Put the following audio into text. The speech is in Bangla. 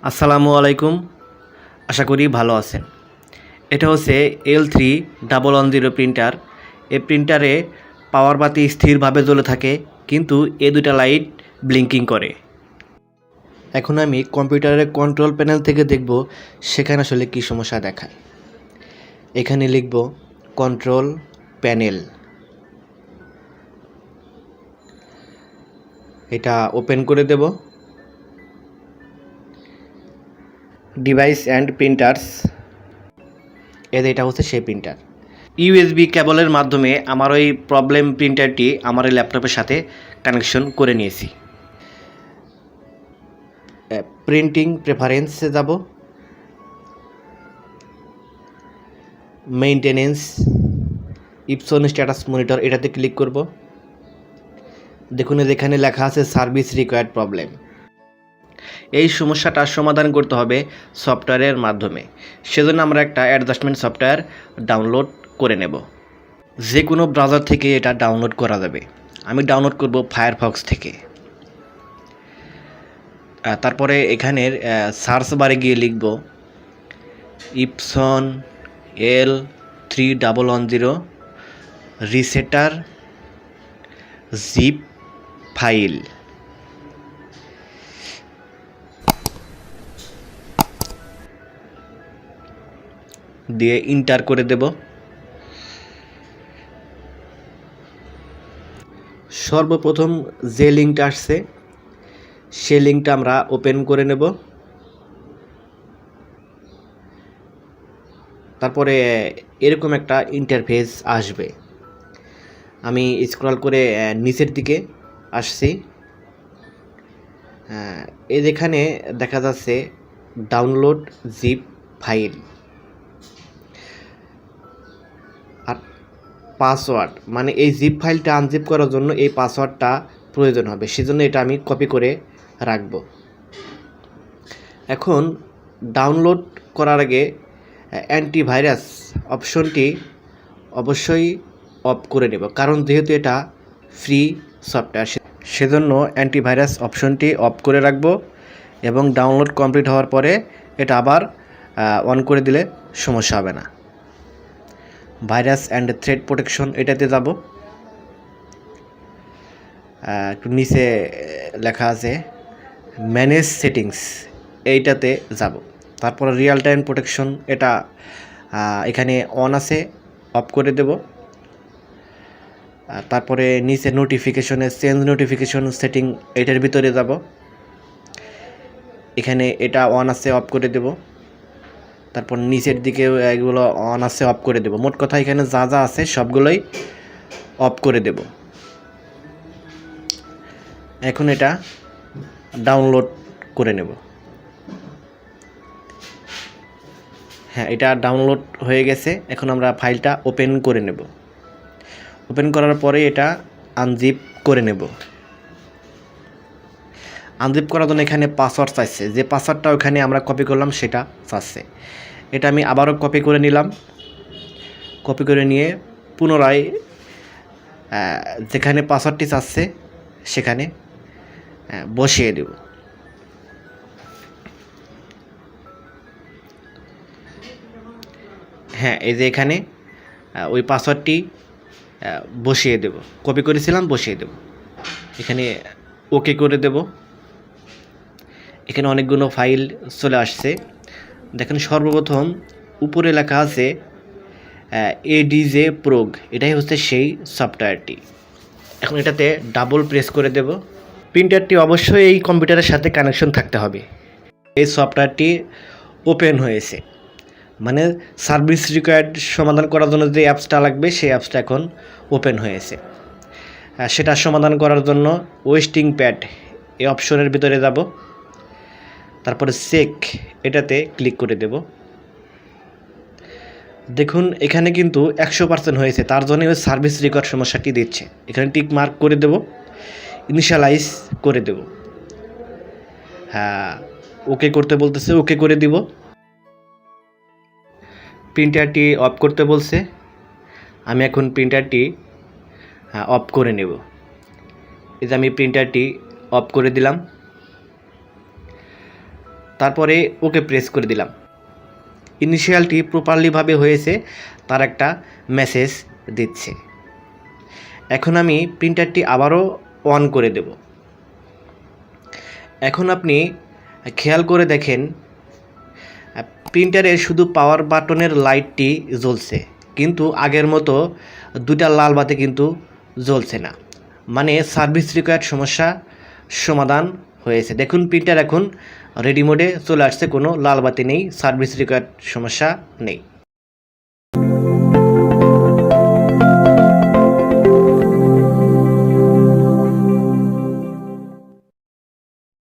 আসসালামু আলাইকুম। আশা করি ভালো আছেন। এটা হচ্ছে L3110 প্রিন্টার। এই প্রিন্টারে পাওয়ার বাতি স্থিরভাবে জ্বলে থাকে, কিন্তু এই দুটা লাইট ব্লিঙ্কিং করে। এখন আমি কম্পিউটারের কন্ট্রোল প্যানেল থেকে দেখব সেখানে আসলে কী সমস্যা দেখায়। এখানে লিখব কন্ট্রোল প্যানেল। এটা ওপেন করে দেব। ডিভাইস অ্যান্ড প্রিন্টার্স, এটা হচ্ছে সেই প্রিন্টার। ইউএসবি কেবলের মাধ্যমে আমার ওই প্রবলেম প্রিন্টারটি আমার এই ল্যাপটপের সাথে কানেকশন করে নিয়েছি। প্রিন্টিং প্রেফারেন্সে যাব, মেইনটেনেন্স, ইপসন স্ট্যাটাস মনিটর, এটাতে ক্লিক করব। দেখুন যেখানে লেখা আছে সার্ভিস রিকোয়ার্ড প্রবলেম। এই সমস্যাটার সমাধান করতে হবে সফটওয়্যারের মাধ্যমে। সেজন্য আমরা একটা অ্যাডজাস্টমেন্ট সফটওয়্যার ডাউনলোড করে নেব। যে কোনো ব্রাউজার থেকে এটা ডাউনলোড করা যাবে। আমি ডাউনলোড করব ফায়ারফক্স থেকে। তারপরে এখানের সার্চ বারে গিয়ে লিখব ইপসন L3110 রিসেটার জিপ ফাইল। দিয়ে ইন্টার করে দেব। সর্বপ্রথম যে লিঙ্কটা আসছে সেই লিঙ্কটা আমরা ওপেন করে নেব। তারপরে এরকম একটা ইন্টারফেস আসবে। আমি স্ক্রল করে নিচের দিকে আসছি। যেখানে দেখা যাচ্ছে ডাউনলোড জিপ ফাইল আর পাসওয়ার্ড, মানে এই জিপ ফাইলটা আনজিপ করার জন্য এই পাসওয়ার্ডটা প্রয়োজন হবে, সেজন্য এটা আমি কপি করে রাখব। এখন ডাউনলোড করার আগে অ্যান্টিভাইরাস অপশনটি অবশ্যই অফ করে নেব, কারণ যেহেতু এটা ফ্রি সফটওয়্যার, সেজন্য অ্যান্টিভাইরাস অপশনটি অফ করে রাখব এবং ডাউনলোড কমপ্লিট হওয়ার পরে এটা আবার অন করে দিলে সমস্যা হবে না। ভাইরাস অ্যান্ড থ্রেট প্রোটেকশন, এটাতে যাব। একটু নিচে লেখা আছে ম্যানেজ সেটিংস, এইটাতে যাব। তারপর রিয়েল টাইম প্রোটেকশন, এটা এখানে অন আছে, অফ করে দেব। তারপরে নিচে নোটিফিকেশনে চেঞ্জ নোটিফিকেশন সেটিং, এটার ভিতরে যাব। এখানে এটা অন আছে, অফ করে দেব। তারপর নিচের দিকে এগুলো অন আছে, অফ করে দেব। মোট কথা এখানে যা যা আছে সবগুলোই অফ করে দেব। এখন এটা ডাউনলোড করে নেব। হ্যাঁ, এটা ডাউনলোড হয়ে গেছে। এখন আমরা ফাইলটা ওপেন করে নেব। ওপেন করার পরে এটা আনজিপ করে নেব। আনজিপ করার জন্য এখানে পাসওয়ার্ড চাইছে, যে পাসওয়ার্ডটা ওখানে আমরা কপি করলাম সেটা চাচ্ছে। এটা আমি আবারও কপি করে নিলাম। কপি করে নিয়ে পুনরায় যেখানে পাসওয়ার্ডটি চাচ্ছে সেখানে বসিয়ে দেব। হ্যাঁ, এই যে এখানে ওই পাসওয়ার্ডটি বসিয়ে দেব, কপি করেছিলাম বসিয়ে দেব। এখানে ওকে করে দেব। এখানে অনেকগুলো ফাইল চলে আসছে। দেখেন সর্বপ্রথম উপরে লেখা আছে ADJ প্রোগ, এটাই হচ্ছে সেই সফটওয়্যারটি। এখন এটাতে ডাবল প্রেস করে দেব। প্রিন্টারটি অবশ্যই এই কম্পিউটারের সাথে কানেকশন থাকতে হবে। এই সফটওয়্যারটি ওপেন হয়েছে, মানে সার্ভিস রিকোয়ার্ড সমাধান করার জন্য যে অ্যাপসটা লাগবে সেই অ্যাপসটা এখন ওপেন হয়েছে। সেটা সমাধান করার জন্য ওয়েস্টিং প্যাড এই অপশনের ভিতরে যাব। তারপরে চেক, এটাতে ক্লিক করে দেব। দেখুন এখানে কিন্তু 100% হয়েছে, তার জন্য ওই সার্ভিস রেকর্ড সমস্যাটি দিচ্ছে। এখানে টিক মার্ক করে দেব, ইনিশিয়ালাইজ করে দেব। হ্যাঁ, ওকে করতে বলতেছে, ওকে করে দিব। প্রিন্টারটি অফ করতে বলছে, আমি এখন প্রিন্টারটি অফ করে নেব। এই যে আমি প্রিন্টারটি অফ করে দিলাম। তারপরে ওকে প্রেস করে দিলাম। ইনিশিয়ালটি প্রপারলিভাবে হয়েছে তার একটা মেসেজ দিচ্ছে। এখন আমি প্রিন্টারটি আবারও অন করে দেব। এখন আপনি খেয়াল করে দেখেন প্রিন্টারের শুধু পাওয়ার বাটনের লাইটটি জ্বলছে, কিন্তু আগের মতো দুটা লাল বাতি কিন্তু জ্বলছে না। মানে সার্ভিস রিকোয়ার্ড সমস্যা সমাধান হয়েছে। দেখুন প্রিন্টার এখন রেডি মোডে চলে আসছে, কোনো লাল বাতি নেই, সার্ভিস রিকোয়ার্ড সমস্যা নেই।